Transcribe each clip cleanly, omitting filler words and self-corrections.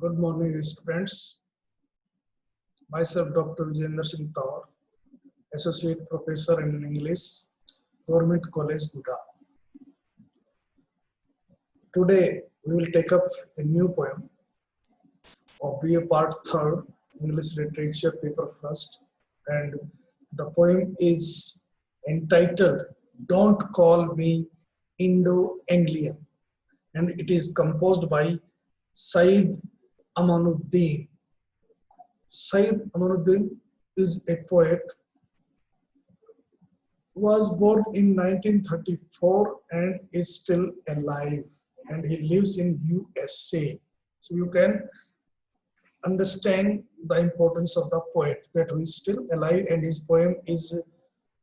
Good morning, students. Myself, Dr. Vijayendra Singh Tawar, Associate Professor in English, Government College, Guda. Today, we will take up a new poem of BA Part 3rd, English Literature, Paper First, and the poem is entitled Don't Call Me Indo-Anglian, and it is composed by Said Amanuddin. Said Amanuddin is a poet who was born in 1934 and is still alive, and he lives in USA. So you can understand the importance of the poet, that he is still alive and his poem is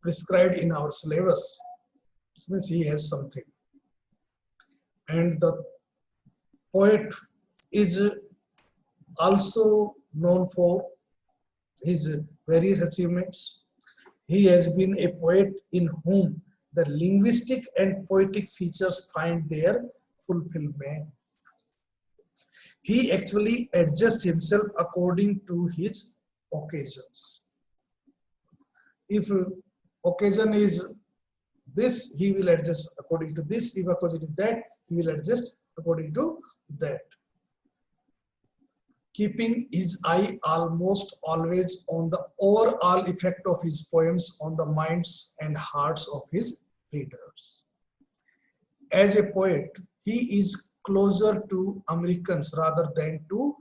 prescribed in our syllabus. It means he has something. And the poet is also known for his various achievements. He has been a poet in whom the linguistic and poetic features find their fulfillment. He actually adjusts himself according to his occasions. If occasion is this, he will adjust according to this. If occasion is that, he will adjust according to that. Keeping his eye almost always on the overall effect of his poems on the minds and hearts of his readers. As a poet, he is closer to Americans rather than to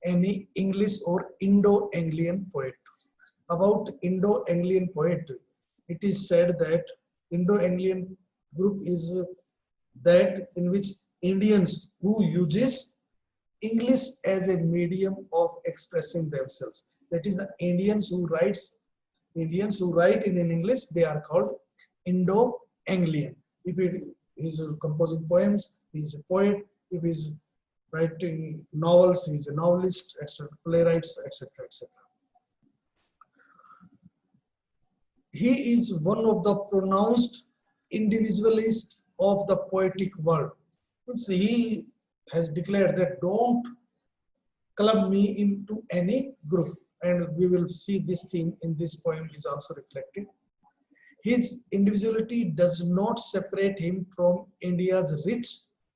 any English or Indo-Anglian poet. About Indo-Anglian poet, it is said that Indo-Anglian group is that in which Indians who uses English as a medium of expressing themselves. That is, the Indians who write in English, they are called Indo-Anglian. If it is composing poems, he is a poet. If he is writing novels, he is a novelist, etc., playwrights, etc., etc. He is one of the pronounced individualists of the poetic world. He has declared that don't club me into any group, and we will see this theme in this poem is also reflected. His individuality does not separate him from India's rich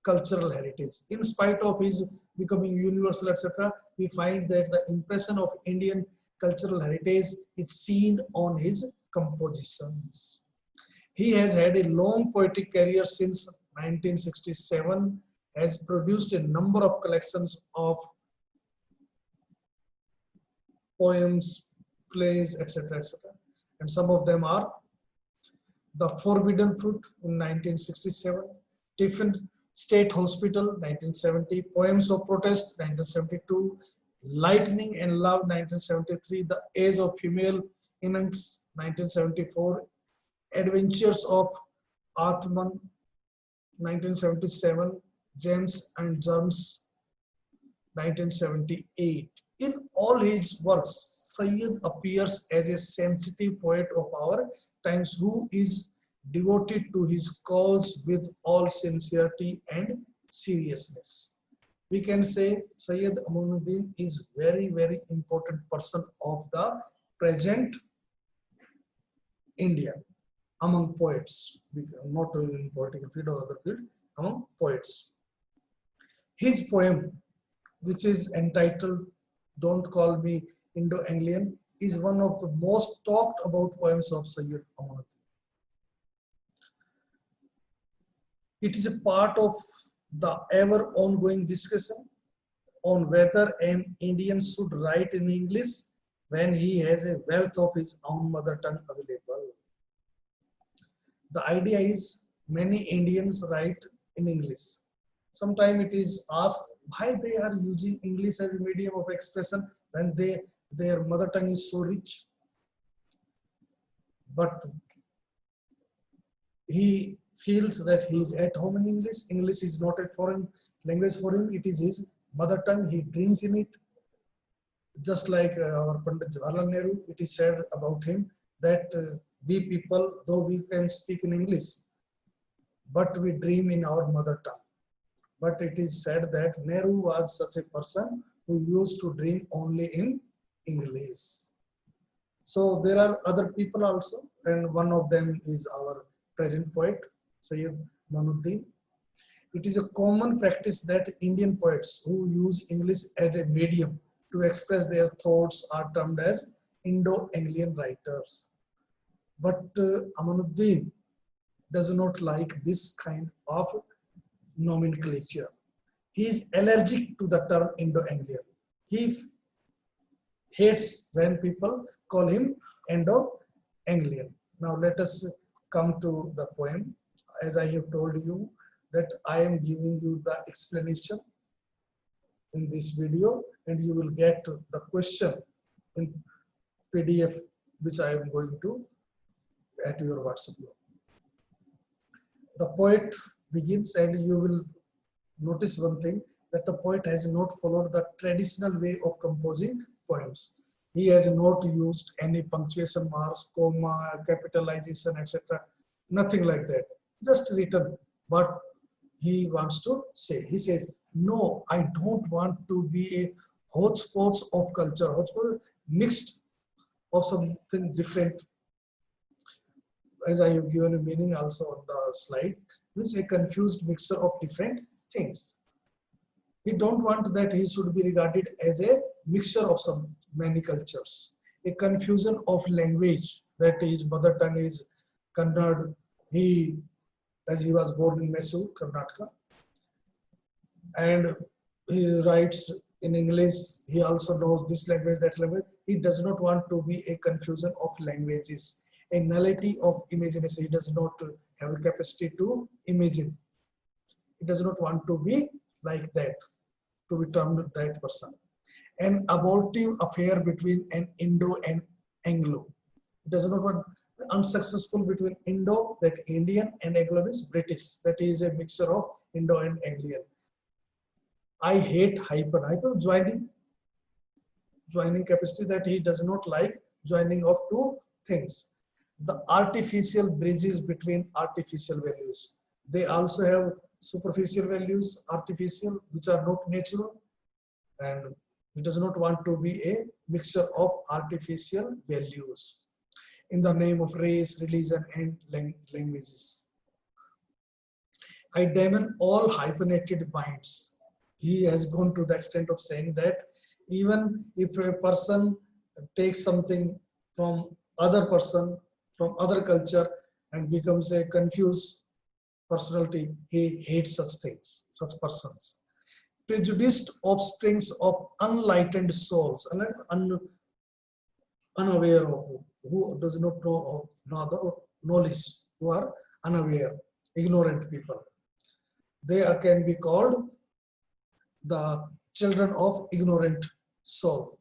cultural heritage. In spite of his becoming universal, etc., we find that the impression of Indian cultural heritage is seen on his compositions. He has had a long poetic career since 1967, has produced a number of collections of poems, plays, etc., etc. And some of them are The Forbidden Fruit in 1967, Tiffin State Hospital 1970, Poems of Protest 1972, Lightning and Love 1973, The Age of Female Innings 1974, Adventures of Atman 1977, James and Germs 1978. In all his works, Sayyid appears as a sensitive poet of our times who is devoted to his cause with all sincerity and seriousness. We can say Sayyid Amanuddin is very, very important person of the present India among poets, not in political field or other field, among poets. His poem, which is entitled Don't Call Me Indo-Anglian, is one of the most talked about poems of Sayyid Amanuddin. It is a part of the ever ongoing discussion on whether an Indian should write in English when he has a wealth of his own mother tongue available. The idea is many Indians write in English. Sometimes it is asked why they are using English as a medium of expression when their mother tongue is so rich. But he feels that he is at home in English. English is not a foreign language for him. It is his mother tongue. He dreams in it. Just like our Pandit Jawaharlal Nehru, it is said about him that we people, though we can speak in English, but we dream in our mother tongue. But it is said that Nehru was such a person who used to dream only in English. So there are other people also, and one of them is our present poet, Sayyid Manuddin. It is a common practice that Indian poets who use English as a medium to express their thoughts are termed as Indo-Anglian writers. But Amanuddin does not like this kind of nomenclature. He is allergic to the term Indo-Anglian. He hates when people call him Indo-Anglian. Now let us come to the poem. As I have told you that I am giving you the explanation in this video, and you will get the question in PDF which I am going to at your WhatsApp group. The poet begins, and you will notice one thing, that the poet has not followed the traditional way of composing poems. He has not used any punctuation marks, comma, capitalization, etc. Nothing like that. Just written what he wants to say. He says, no, I don't want to be a hodgepodge of culture, hodgepodge mixed of something different. As I have given a meaning also on the slide, which is a confused mixture of different things. He don't want that he should be regarded as a mixture of some many cultures. A confusion of language, that his mother tongue is Kannada. As he was born in Mysore, Karnataka, and he writes in English. He also knows this language, that language. He does not want to be a confusion of languages, a nullity of imagination. He does not have a capacity to imagine. He does not want to be like that, to be termed that person. An abortive affair between an Indo and Anglo. He does not want unsuccessful between Indo, that Indian, and Anglo means British. That is a mixture of Indo and Anglian. I hate hyphen. Hyphen joining capacity, that he does not like joining of two things. The artificial bridges between artificial values. They also have superficial values, artificial, which are not natural, and he does not want to be a mixture of artificial values in the name of race, religion, and languages. I damn all hyphenated minds. He has gone to the extent of saying that even if a person takes something from other person, from other culture, and becomes a confused personality, he hates such things, such persons. Prejudiced offsprings of unlightened souls, unaware of, who does not know the knowledge, who are unaware, ignorant people. They can be called the children of ignorant soul.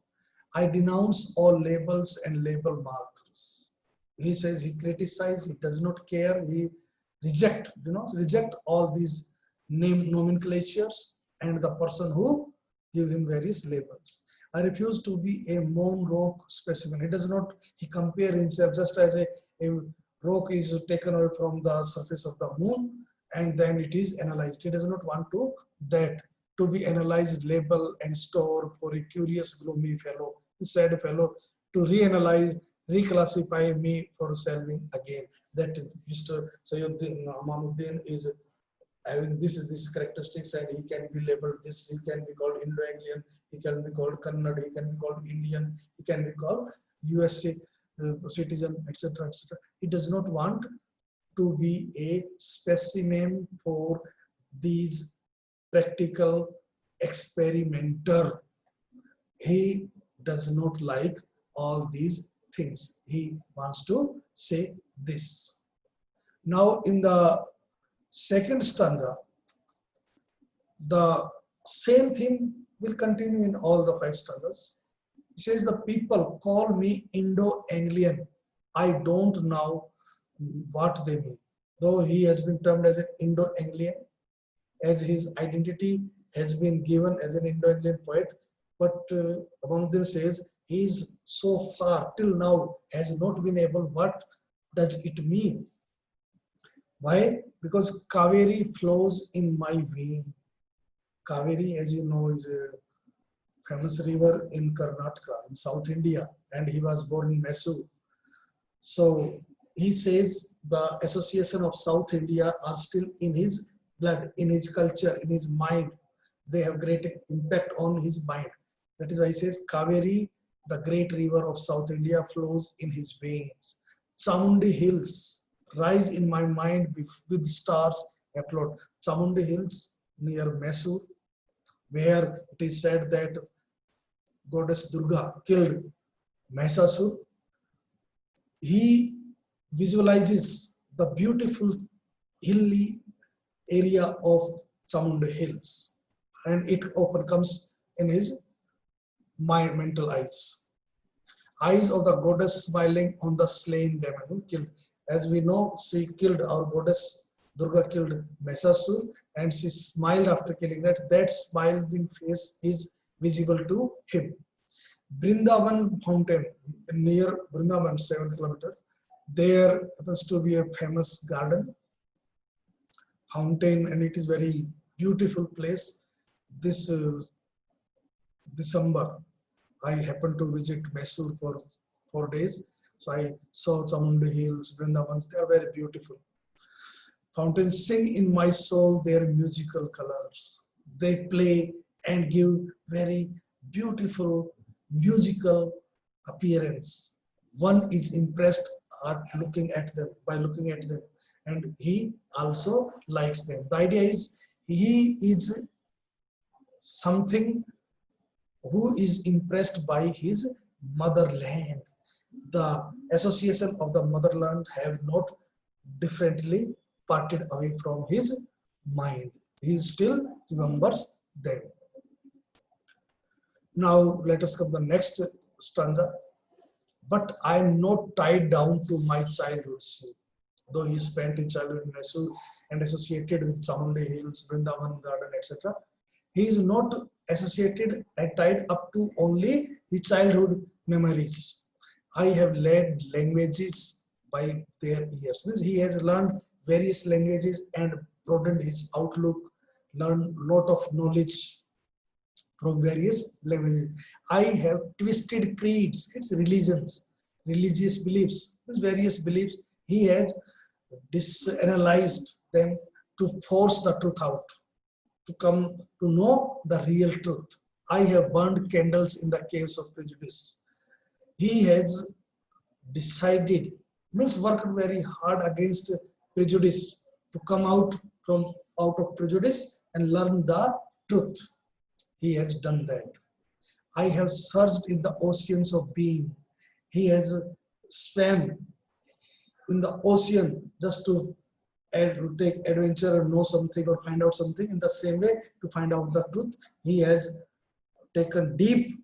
I denounce all labels and label markers. He says he criticizes, he does not care, he reject all these nomenclatures and the person who give him various labels. I refuse to be a moon rock specimen. He compare himself just as a rock is taken away from the surface of the moon and then it is analyzed. He does not want to be analyzed, label and store for a curious, gloomy fellow, sad fellow, to reanalyze, reclassify me for selling again. That Mr. Sayyuddin Amanuddin is having this characteristics, and he can be labeled this. He can be called Indo-Anglian. He can be called Kannada. He can be called Indian. He can be called USA citizen, etc., etc. He does not want to be a specimen for these practical experimenter. He does not like all these things. He wants to say this. Now in the second stanza, the same theme will continue in all the 5 stanzas. He says, the people call me Indo-Anglian. I don't know what they mean. Though he has been termed as an Indo-Anglian, as his identity has been given as an Indo-Anglian poet, but among them says he is so far till now has not been able. What does it mean? Why? Because Kaveri flows in my vein. Kaveri, as you know, is a famous river in Karnataka, in South India, and he was born in Mysore. So he says the association of South India are still in his blood, in his culture, in his mind. They have great impact on his mind. That is why he says Kaveri, the great river of South India, flows in his veins. Chamundi Hills rise in my mind with stars afloat. Chamundi Hills near Mysore, where it is said that goddess Durga killed Mahishasur. He visualizes the beautiful hilly area of Chamundi Hills, and it often comes in his mental eyes. Eyes of the goddess smiling on the slain demon who killed. As we know, she killed our goddess Durga, killed Mahishasur, and she smiled after killing that. That smiling face is visible to him. Brindavan fountain near Brindavan, 7 kilometers. There happens to be a famous garden, fountain, and it is very beautiful place. This December, I happened to visit Mysore for 4 days. So I saw Chamundi Hills, Vrindavans, they are very beautiful. Fountains sing in my soul their musical colors. They play and give very beautiful musical appearance. One is impressed at looking at them, by looking at them, and he also likes them. The idea is he is something who is impressed by his motherland. The association of the motherland have not differently parted away from his mind. He still remembers them. Now let us come to the next stanza. But I am not tied down to my childhood scene. Though he spent his childhood in Mysore and associated with Chamundi Hills, Vrindavan Garden, etc., he is not associated and tied up to only his childhood memories. I have led languages by their ears. Means he has learned various languages and broadened his outlook, learned a lot of knowledge from various languages. I have twisted creeds, it's religions, religious beliefs, various beliefs. He has disanalyzed them to force the truth out, to come to know the real truth. I have burned candles in the caves of prejudice. He has decided, means worked very hard against prejudice to come out of prejudice and learn the truth. He has done that. I have surged in the oceans of being. He has swam in the ocean just to take adventure and know something or find out something. In the same way, to find out the truth, he has taken deep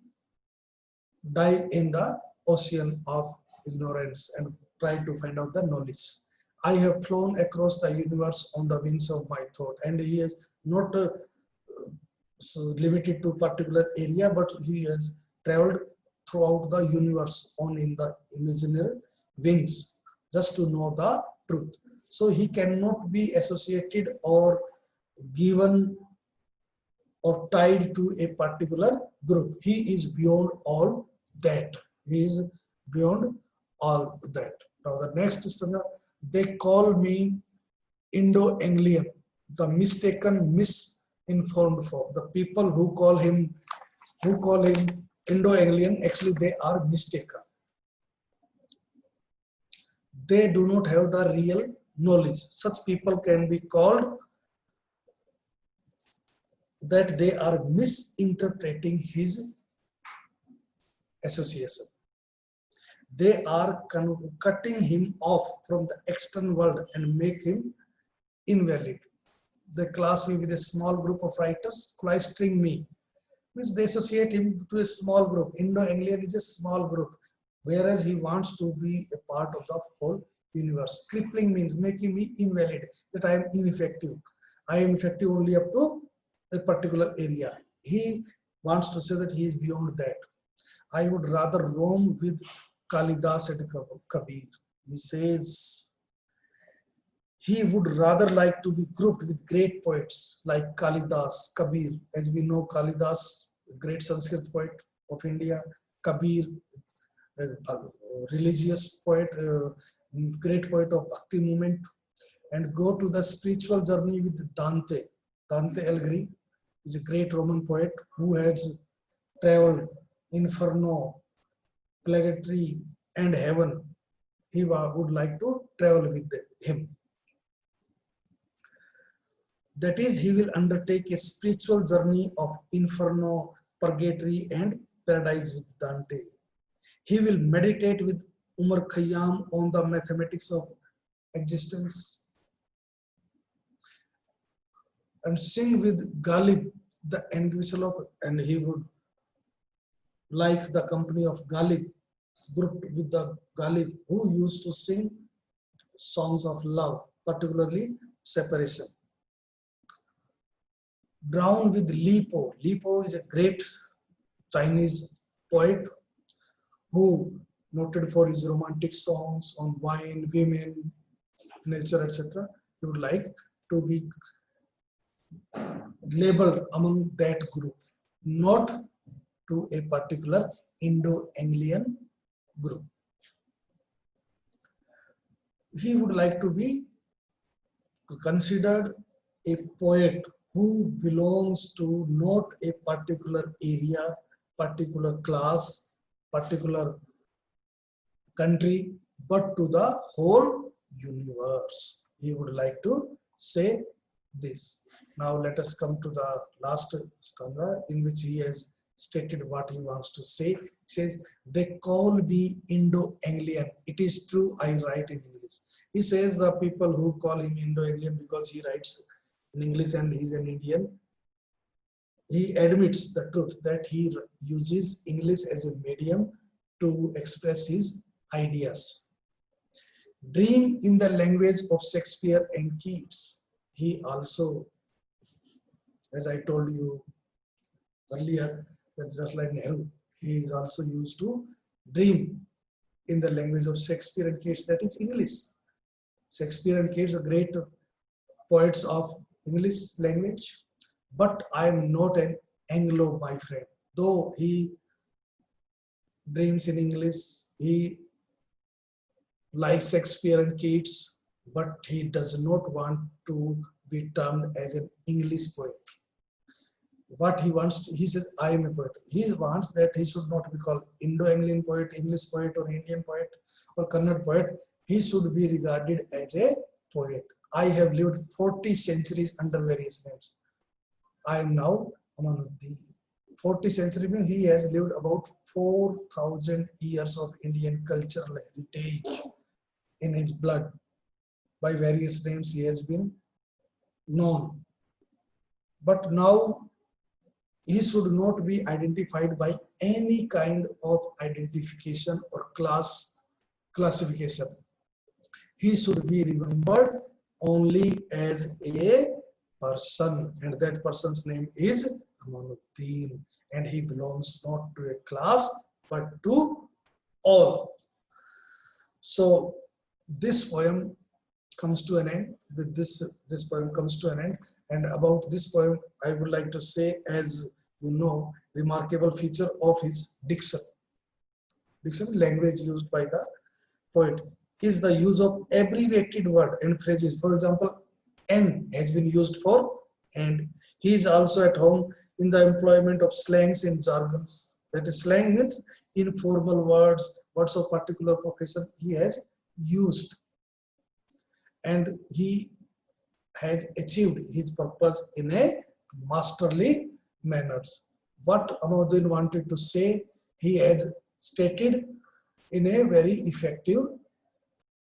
dive in the ocean of ignorance and tried to find out the knowledge. I have flown across the universe on the wings of my thought, and he is not so limited to particular area, but he has traveled throughout the universe on in the imaginary wings just to know the truth. So he cannot be associated or given or tied to a particular group. He is beyond all that. He is beyond all that. Now the next stanza, they call me Indo-Anglian, the mistaken, misinformed form. The people who call him Indo-Anglian, actually they are mistaken. They do not have the real knowledge. Such people can be called that they are misinterpreting his association. They are cutting him off from the external world and make him invalid. They class me with a small group of writers, cloistering me. Means they associate him to a small group. Indo-Anglian is a small group, whereas he wants to be a part of the whole universe. Crippling means making me invalid, that I am ineffective. I am effective only up to a particular area. He wants to say that he is beyond that. I would rather roam with Kalidas and Kabir. He says he would rather like to be grouped with great poets like Kalidas, Kabir. As we know, Kalidas great Sanskrit poet of India, Kabir, religious poet, great poet of Bhakti movement, and go to the spiritual journey with Dante. Dante Alighieri is a great Roman poet who has traveled Inferno, Purgatory, and heaven. He would like to travel with him. That is, he will undertake a spiritual journey of Inferno, Purgatory, and Paradise with Dante. He will meditate with Umar Khayyam on the mathematics of existence and sing with Ghalib the envisional, and he would like the company of Ghalib, grouped with the Ghalib who used to sing songs of love, particularly separation. Drown with Li Po. Li Po is a great Chinese poet who noted for his romantic songs on wine, women, nature, etc. He would like to be labeled among that group, not to a particular Indo-Anglian group. He would like to be considered a poet who belongs to not a particular area, particular class, particular country, but to the whole universe. He would like to say this. Now let us come to the last stanza in which he has stated what he wants to say. He says, they call me Indo-Anglian. It is true, I write in English. He says the people who call him Indo-Anglian because he writes in English and he is an Indian. He admits the truth that he uses English as a medium to express his ideas. Dream in the language of Shakespeare and Keats. He also, as I told you earlier, that just like Nehru, he is also used to dream in the language of Shakespeare and Keats, that is English. Shakespeare and Keats are great poets of English language, but I am not an Anglo, my friend. Though he dreams in English, he likes Shakespeare and Keats, but he does not want to be termed as an English poet. What he wants, he says, I am a poet. He wants that he should not be called Indo-Anglian poet, English poet, or Indian poet, or Kannada poet. He should be regarded as a poet. I have lived 40 centuries under various names. I am now Amanuddin. 40 centuries means he has lived about 4,000 years of Indian cultural heritage in his blood. By various names he has been known. But now he should not be identified by any kind of identification or classification. He should be remembered only as a person, and that person's name is Amanuddin, and he belongs not to a class but to all. So this poem comes to an end. With this poem comes to an end, and about this poem I would like to say, as you know, remarkable feature of his diction, language used by the poet, is the use of abbreviated word and phrases. For example, N has been used for and. He is also at home in the employment of slangs and jargons. That is, slang means informal words, words of particular profession he has used. And he has achieved his purpose in a masterly manner. What Amanuddin wanted to say, he has stated in a very effective